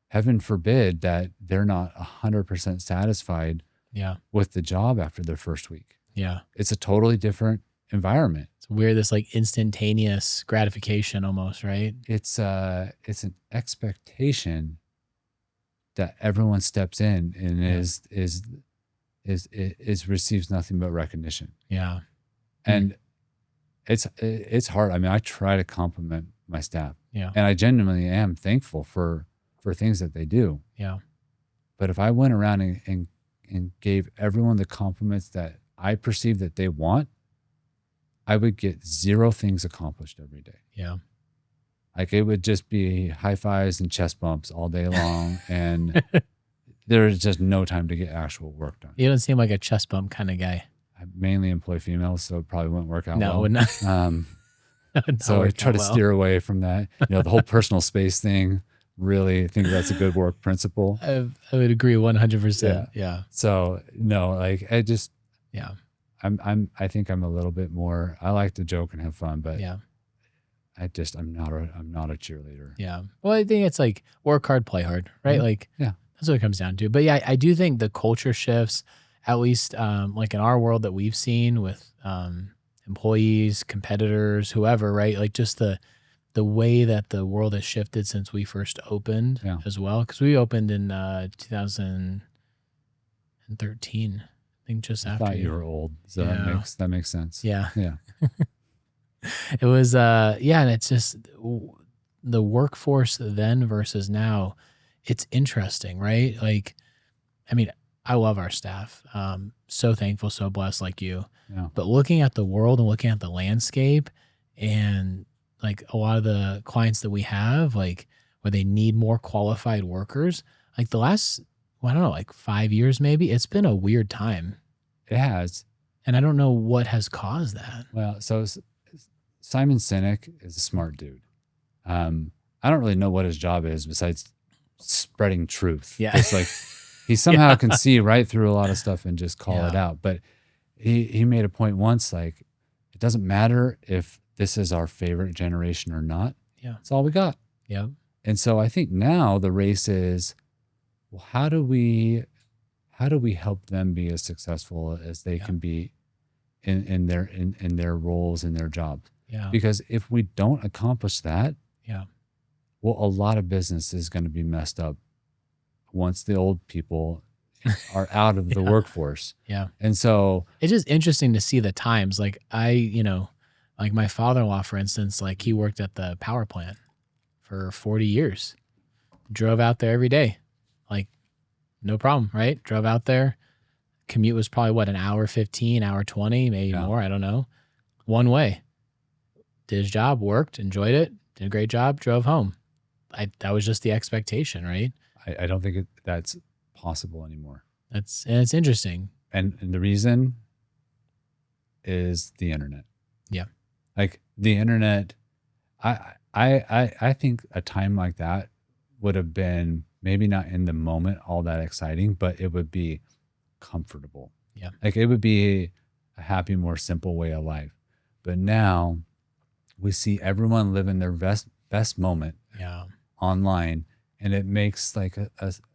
heaven forbid that they're not 100% satisfied Yeah. with the job after their first week. Yeah. It's a totally different environment. It's weird, this like instantaneous gratification almost, right? It's an expectation that everyone steps in and Yeah. is receives nothing but recognition. Yeah. And it's hard. I mean, I try to compliment my staff, Yeah. and I genuinely am thankful for things that they do. Yeah. But if I went around and gave everyone the compliments that I perceive that they want, I would get zero things accomplished every day. Yeah. Like it would just be high fives and chest bumps all day long, and there's just no time to get actual work done. You don't seem like a chest bump kind of guy. I mainly employ females, so it probably wouldn't work out No, it well. would not. So I try to steer away from that. You know, the whole personal space thing. Really think that's a good work principle. I would agree 100%. Yeah. So no, like I just, Yeah. I think I'm a little bit more. I like to joke and have fun, but Yeah. I'm not a cheerleader. Yeah. Well, I think it's like work hard, play hard, right? Mhm. Like, Yeah. that's what it comes down to. But yeah, I do think the culture shifts, at least like in our world that we've seen with employees, competitors, whoever, right? Like just the way that the world has shifted since we first opened as well. Because we opened in 2013, I think just I after thought you were old, so that makes sense. Yeah. Yeah. It was, yeah. And it's just the workforce then versus now. It's interesting, right? Like, I mean, I love our staff. So thankful, so blessed like you. Yeah. But looking at the world and looking at the landscape and like a lot of the clients that we have, like where they need more qualified workers, like the last, well, I don't know, like 5 years maybe, it's been a weird time. It has. And I don't know what has caused that. Well, so Simon Sinek is a smart dude. I don't really know what his job is besides spreading truth. Yeah. It's like he somehow can see right through a lot of stuff and just call it out. But he made a point once, like, it doesn't matter if this is our favorite generation or not. Yeah. It's all we got. Yeah. And so I think now the race is, well, how do we help them be as successful as they can be in their roles in their jobs? Yeah. Because if we don't accomplish that, Yeah. well, a lot of business is going to be messed up once the old people are out of the workforce. Yeah. And so it's just interesting to see the times. Like like my father-in-law, for instance, like he worked at the power plant for 40 years, drove out there every day, like no problem, right? Drove out there. Commute was probably what, an hour 15, hour 20, maybe more. I don't know. One way. Did his job, worked, enjoyed it, did a great job, drove home. That was just the expectation, right? I don't think that's possible anymore. And it's interesting. And the reason is the internet. Yeah. Like the internet, I think a time like that would have been maybe not in the moment all that exciting, but it would be comfortable. Yeah. Like it would be a happy, more simple way of life. But now we see everyone living their best moment online, and it makes like a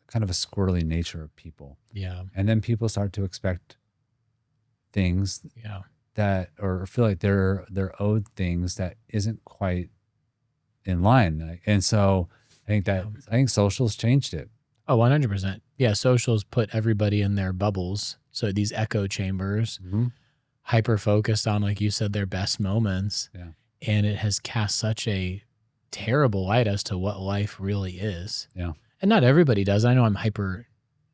kind of a squirrely nature of people. Yeah. And then people start to expect things that, or feel like they're owed things that isn't quite in line. And so I think socials changed it. Oh, 100%. Yeah, socials put everybody in their bubbles. So these echo chambers, hyper focused on, like you said, their best moments. Yeah. And it has cast such a terrible light as to what life really is. Yeah. And not everybody does. I know I'm hyper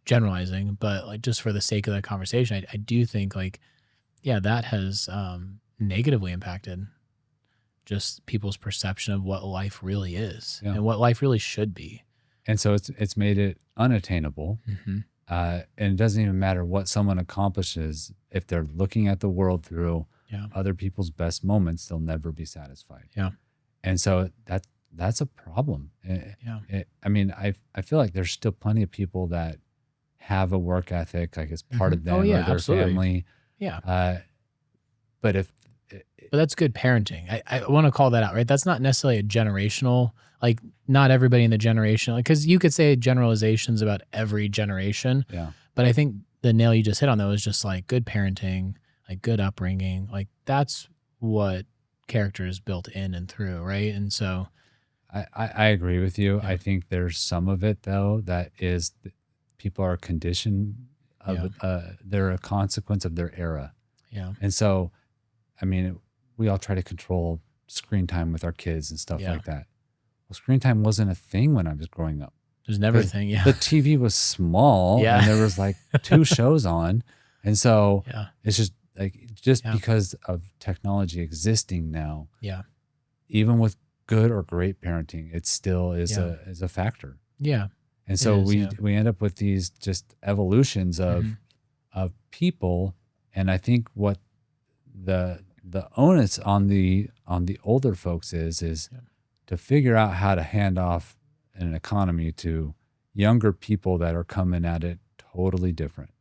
generalizing, but like just for the sake of the conversation, I do think like, yeah, that has negatively impacted just people's perception of what life really is and what life really should be. And so it's made it unattainable. And it doesn't even matter what someone accomplishes. If they're looking at the world through other people's best moments, they'll never be satisfied. Yeah. And so that's a problem. I mean, I feel like there's still plenty of people that have a work ethic, like it's part of them or their family. Yeah. But that's good parenting. I want to call that out, right? That's not necessarily a generational, like not everybody in the generation, like, cause you could say generalizations about every generation. Yeah. But I think the nail you just hit on though is just like good parenting, like good upbringing. Like that's what character is built in and through. Right. And so I agree with you. I think there's some of it though, that is people are conditioned of, they're a consequence of their era. Yeah. And so, I mean, we all try to control screen time with our kids and stuff like that. Well, screen time wasn't a thing when I was growing up. It was never a thing. Yeah. The TV was small and there was like 2 shows on. And so it's just like, because of technology existing now, even with good or great parenting, it still is a factor. Yeah. And so we end up with these just evolutions of people. And I think what the onus on the older folks is to figure out how to hand off an economy to younger people that are coming at it totally different.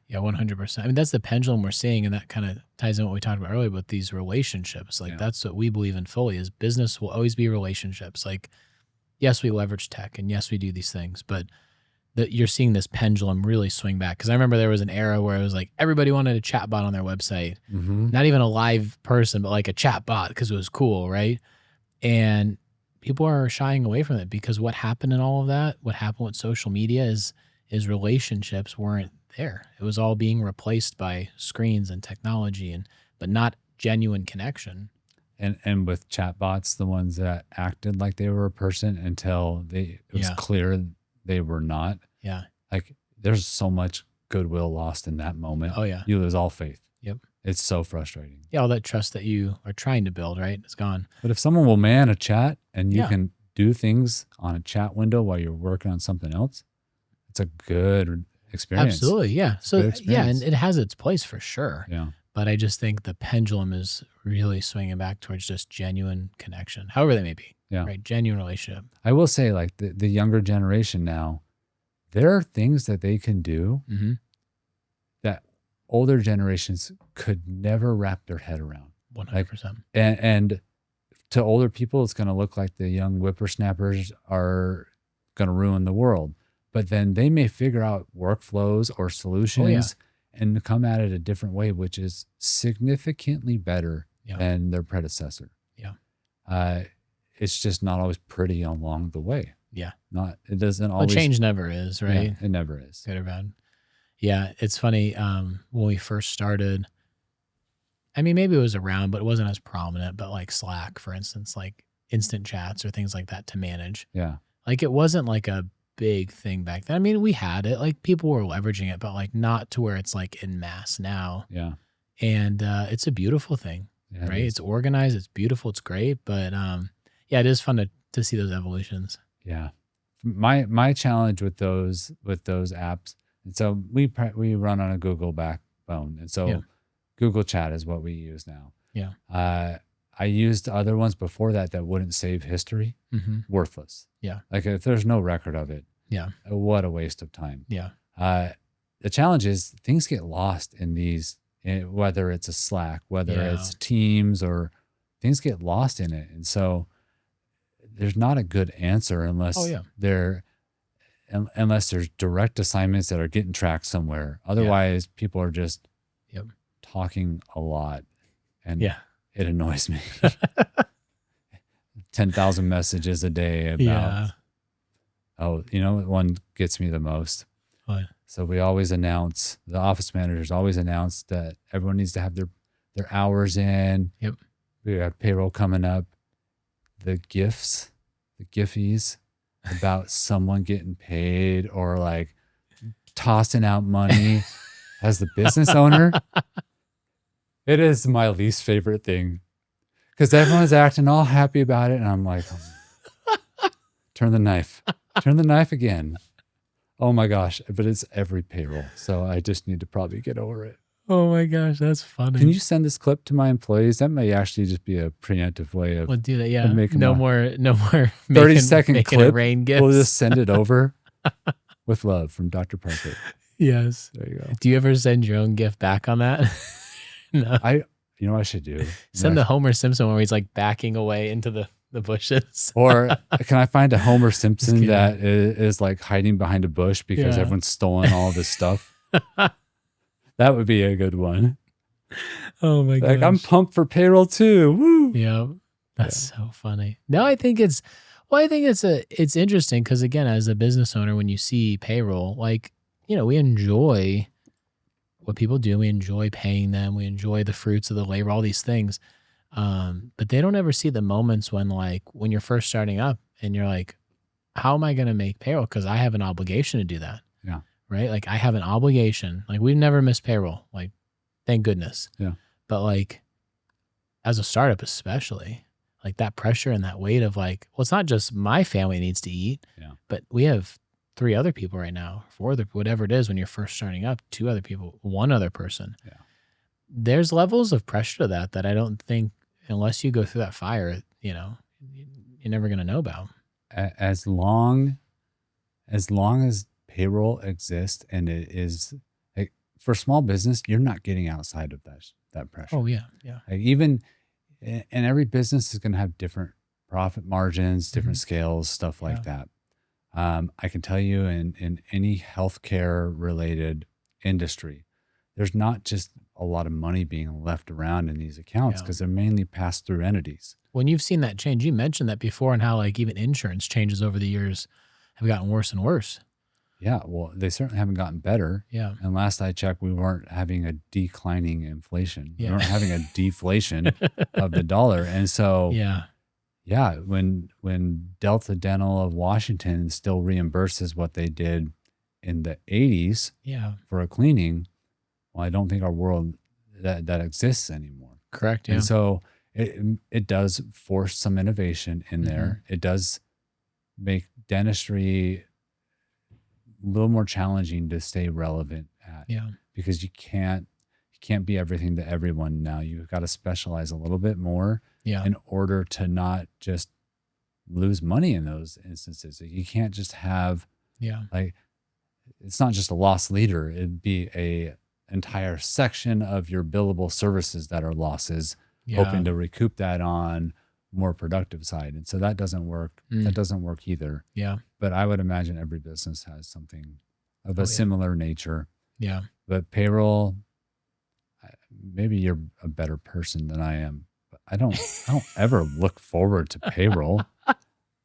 Yeah, 100%. I mean, that's the pendulum we're seeing, and that kind of ties in what we talked about earlier with these relationships. Like that's what we believe in fully is business will always be relationships. Like, yes, we leverage tech and yes, we do these things, but you're seeing this pendulum really swing back. Cause I remember there was an era where it was like everybody wanted a chat bot on their website, not even a live person, but like a chat bot because it was cool. Right. And people are shying away from it because what happened in all of that, what happened with social media is relationships weren't there. It was all being replaced by screens and technology but not genuine connection. And with chatbots, the ones that acted like they were a person until it was clear they were not. Yeah. Like there's so much goodwill lost in that moment. Oh yeah. You lose all faith. Yep. It's so frustrating. Yeah. All that trust that you are trying to build, right? It's gone. But if someone will man a chat and you can do things on a chat window while you're working on something else, it's a good experience. Absolutely. Yeah. So and it has its place for sure. Yeah. But I just think the pendulum is really swinging back towards just genuine connection, however that may be. Yeah. Right. Genuine relationship. I will say, like the younger generation now, there are things that they can do that older generations could never wrap their head around. 100%. And to older people, it's going to look like the young whippersnappers are going to ruin the world. But then they may figure out workflows or solutions and come at it a different way, which is significantly better than their predecessor. Yeah. It's just not always pretty along the way. Yeah. It doesn't always. Change never is, right? Yeah, it never is. Good or bad. Yeah. It's funny. When we first started, I mean, maybe it was around, but it wasn't as prominent, but like Slack, for instance, like instant chats or things like that to manage. Yeah. Like it wasn't like a big thing back then. I mean, we had it, like people were leveraging it, but like not to where it's like in mass now. Yeah. And it's a beautiful thing, right? It's organized, it's beautiful, it's great. But it is fun to see those evolutions. Yeah. My challenge with those apps, and so we run on a Google backbone, and so Google Chat is what we use now. Yeah. I used other ones before that wouldn't save history. Worthless. Yeah. Like if there's no record of it, what a waste of time. Yeah. The challenge is things get lost in these, whether it's a Slack, whether it's Teams, or things get lost in it. And so there's not a good answer unless unless there's direct assignments that are getting tracked somewhere. Otherwise, people are just talking a lot, and it annoys me. 10,000 messages a day about Oh, you know what one gets me the most? What? So we always announce, the office managers always announce that everyone needs to have their hours in. Yep. We have payroll coming up. The gifts, the giffies about someone getting paid or like tossing out money as the business owner. It is my least favorite thing because everyone's acting all happy about it. And I'm like, turn the knife again. Oh my gosh. But it's every payroll. So I just need to probably get over it. Oh my gosh, that's funny. Can you send this clip to my employees? That may actually just be a preemptive way of We'll do that. Yeah. making No my more 30-second clip. rain gifts. We'll just send it over with love from Dr. Parker. Yes. There you go. Do you ever send your own gift back on that? No. You know what I should do? Send the Homer Simpson one where he's like backing away into the bushes. Or can I find a Homer Simpson kidding. that is like hiding behind a bush because Yeah. everyone's stolen all of his stuff? That would be a good one. Oh my god. Like, I'm pumped for payroll too. Woo. Yeah. That's so funny. No, I think it's interesting because again, as a business owner, when you see payroll, like, we enjoy what people do. We enjoy paying them. We enjoy the fruits of the labor, all these things. But they don't ever see the moments when you're first starting up and you're like, how am I going to make payroll? Because I have an obligation to do that. Yeah. Right. Like I have an obligation. Like we've never missed payroll. Like, thank goodness. Yeah. But like as a startup, especially like that pressure and that weight of like, well, it's not just my family needs to eat, but we have 3 other people right now, 4 other, whatever it is when you're first starting up, 2 other people, 1 other person. Yeah. There's levels of pressure to that I don't think unless you go through that fire, you're never going to know about. As long as payroll exists and it is like for small business, you're not getting outside of that pressure. Oh yeah. Yeah. Like even, and every business is going to have different profit margins, different scales, stuff like that. I can tell you in any healthcare related industry, there's not just a lot of money being left around in these accounts because they're mainly pass through entities. When you've seen that change, you mentioned that before and how like even insurance changes over the years have gotten worse and worse. Yeah, well, they certainly haven't gotten better. Yeah. And last I checked, we weren't having a declining inflation. Yeah. We weren't having a deflation of the dollar. And so, when Delta Dental of Washington still reimburses what they did in the 80s for a cleaning, well, I don't think our world that exists anymore. Correct. Yeah. And so it does force some innovation in there. It does make dentistry a little more challenging to stay relevant at, because you can't be everything to everyone now. You've got to specialize a little bit more in order to not just lose money in those instances. You can't just have like, it's not just a loss leader. It'd be a entire section of your billable services that are losses, hoping to recoup that on more productive side. And so that doesn't work. That doesn't work either. Yeah. But I would imagine every business has something of a similar nature. Yeah. But payroll, maybe you're a better person than I am, but I don't ever look forward to payroll.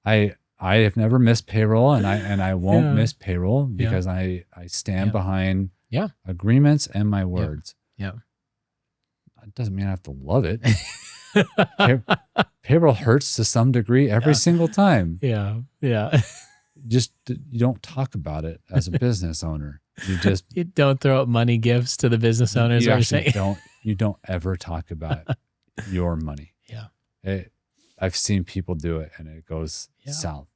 I have never missed payroll and I won't miss payroll because I stand behind agreements and my words. Yeah. It doesn't mean I have to love it. Payroll hurts to some degree every single time. Yeah. Yeah. You don't talk about it as a business owner. You don't throw out money gifts to the business owners. You don't ever talk about your money. Yeah. I've seen people do it and it goes south.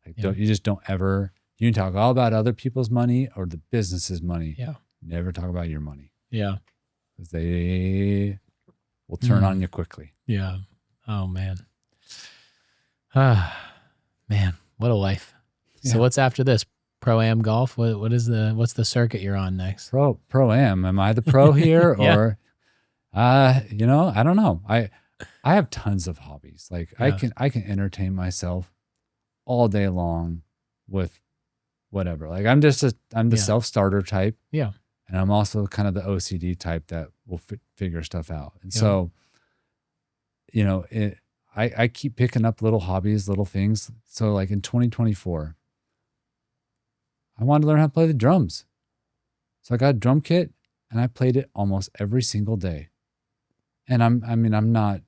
Like you just don't ever, you can talk all about other people's money or the business's money. Yeah. Never talk about your money. Yeah. Because they will turn on you quickly. Yeah. Oh man. Man, what a life. So what's after this? Pro-Am golf? What's the circuit you're on next? Pro-Am. Am I the pro here? Or I don't know. I have tons of hobbies. Like I can entertain myself all day long with whatever. Like I'm the self-starter type. Yeah. And I'm also kind of the OCD type that will figure stuff out. And so, I keep picking up little hobbies, little things. So like in 2024, I wanted to learn how to play the drums. So I got a drum kit and I played it almost every single day. And I'm not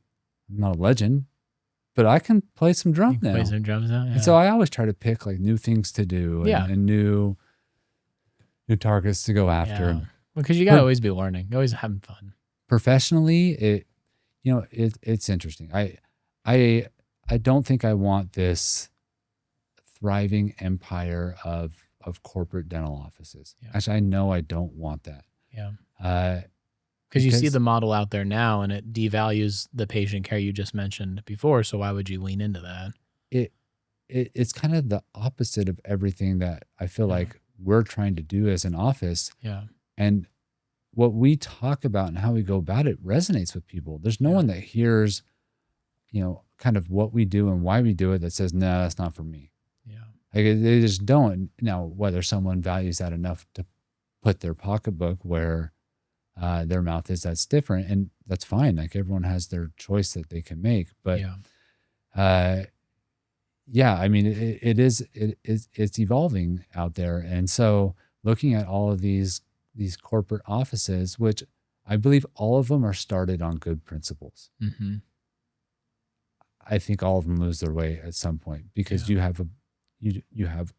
a legend, but I can play some You drums can play now. some drums now. Yeah. And so I always try to pick like new things to do and new targets to go after. Yeah. Because you got to always be learning, always having fun. Professionally, it's interesting. I don't think I want this thriving empire of corporate dental offices. Yeah. Actually, I know I don't want that. Yeah. Because you see the model out there now and it devalues the patient care you just mentioned before. So why would you lean into that? It's kind of the opposite of everything that I feel like we're trying to do as an office. Yeah. And what we talk about and how we go about it resonates with people. There's no one that hears, kind of what we do and why we do it that says, no, that's not for me. Yeah. Like they just don't. Now, whether someone values that enough to put their pocketbook where their mouth is, that's different. And that's fine. Like everyone has their choice that they can make. But I mean, it's evolving out there. And so looking at all of these corporate offices, which I believe all of them are started on good principles. Mm-hmm. I think all of them lose their way at some point because you have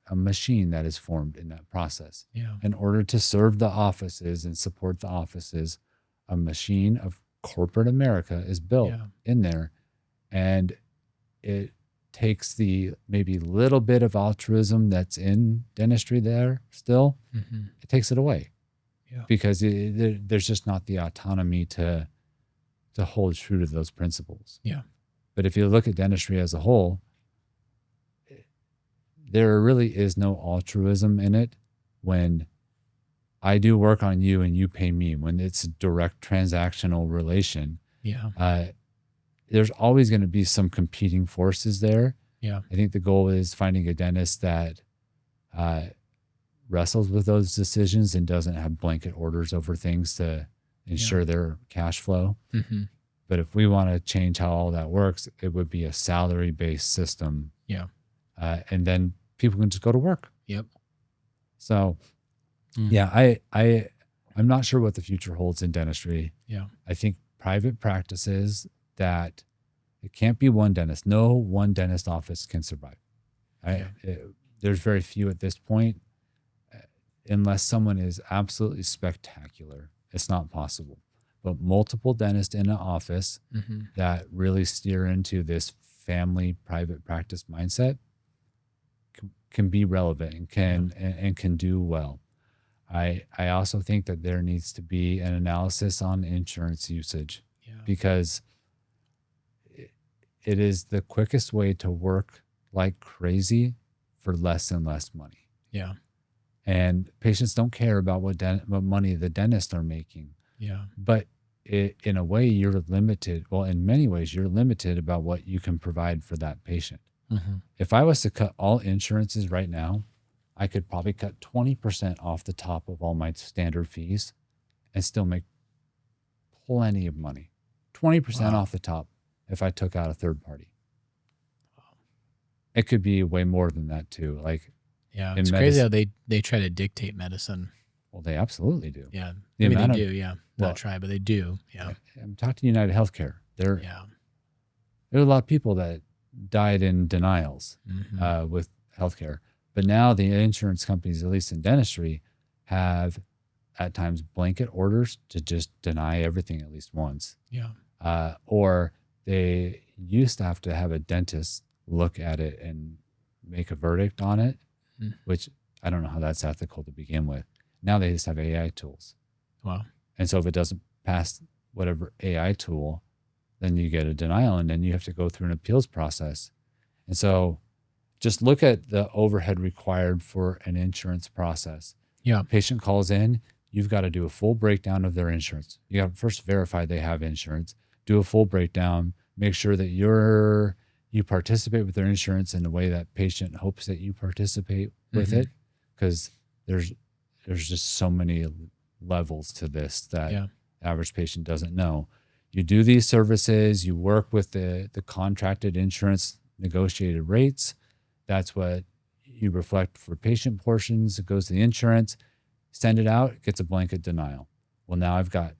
a machine that is formed in that process. Yeah. In order to serve the offices and support the offices, a machine of corporate America is built in there, and it takes the maybe little bit of altruism that's in dentistry there still. Mm-hmm. It takes it away because there's just not the autonomy to hold true to those principles. Yeah. But if you look at dentistry as a whole, there really is no altruism in it when I do work on you and you pay me, when it's a direct transactional relation. Yeah. There's always going to be some competing forces there. Yeah. I think the goal is finding a dentist that wrestles with those decisions and doesn't have blanket orders over things to ensure their cash flow. Mm-hmm. But if we want to change how all that works, it would be a salary-based system. Yeah. And then people can just go to work. Yep. So, I'm not sure what the future holds in dentistry. Yeah. I think private practices that it can't be one dentist. No one dentist office can survive. There's very few at this point. Unless someone is absolutely spectacular, it's not possible. But multiple dentists in an office that really steer into this family private practice mindset can be relevant and can do well. I also think that there needs to be an analysis on insurance usage because it is the quickest way to work like crazy for less and less money. Yeah. And patients don't care about what money the dentists are making. Yeah. But in a way, you're limited. Well, in many ways, you're limited about what you can provide for that patient. Mm-hmm. If I was to cut all insurances right now, I could probably cut 20% off the top of all my standard fees and still make plenty of money. 20% off the top if I took out a third party. It could be way more than that too. Like, it's crazy how they try to dictate medicine. Well, they absolutely do. Yeah. They do. Yeah. Not try, but they do. Yeah. I'm talking to United Healthcare. There are a lot of people that died in denials with healthcare. But now the insurance companies, at least in dentistry, have at times blanket orders to just deny everything at least once. Yeah. Or they used to have to have a dentist look at it and make a verdict on it, which I don't know how that's ethical to begin with. Now they just have AI tools. Wow. And so if it doesn't pass whatever AI tool, then you get a denial and then you have to go through an appeals process. And so just look at the overhead required for an insurance process. Yeah. Patient calls in, you've got to do a full breakdown of their insurance. You got to first verify they have insurance, do a full breakdown, make sure that you participate with their insurance in the way that patient hopes that you participate with it. Because there's just so many levels to this that the average patient doesn't know. You do these services, you work with the contracted insurance negotiated rates. That's what you reflect for patient portions, it goes to the insurance, send it out, it gets a blanket denial. Well, now I've got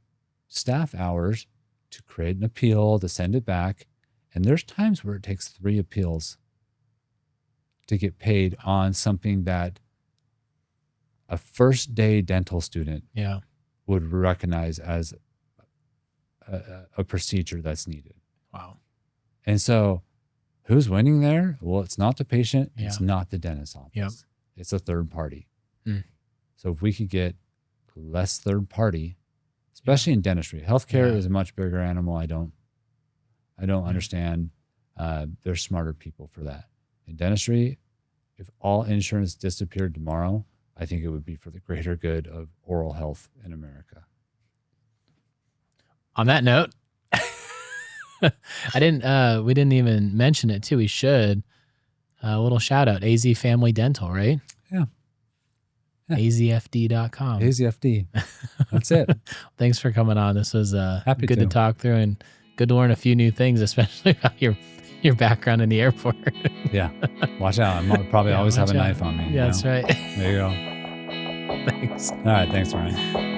staff hours to create an appeal, to send it back. And there's times where it takes 3 appeals to get paid on something that a first day dental student Yeah. would recognize as a procedure that's needed. Wow. And so who's winning there? Well, it's not the patient. Yeah. It's not the dentist's office. Yep. It's a third party. Mm. So if we could get less third party, especially in dentistry, healthcare is a much bigger animal. I don't understand. There's smarter people for that. In dentistry, if all insurance disappeared tomorrow, I think it would be for the greater good of oral health in America. On that note, we didn't even mention it too. We should. A little shout out, AZ Family Dental, right? Yeah. AZFD.com. AZFD. That's it. Thanks for coming on. This was Happy good to talk through and good to learn a few new things, especially about your background in the airport. Yeah. Watch out. I'm probably always have a knife on me. Yeah, that's right. There you go. Thanks. All right. Thanks, Ryan.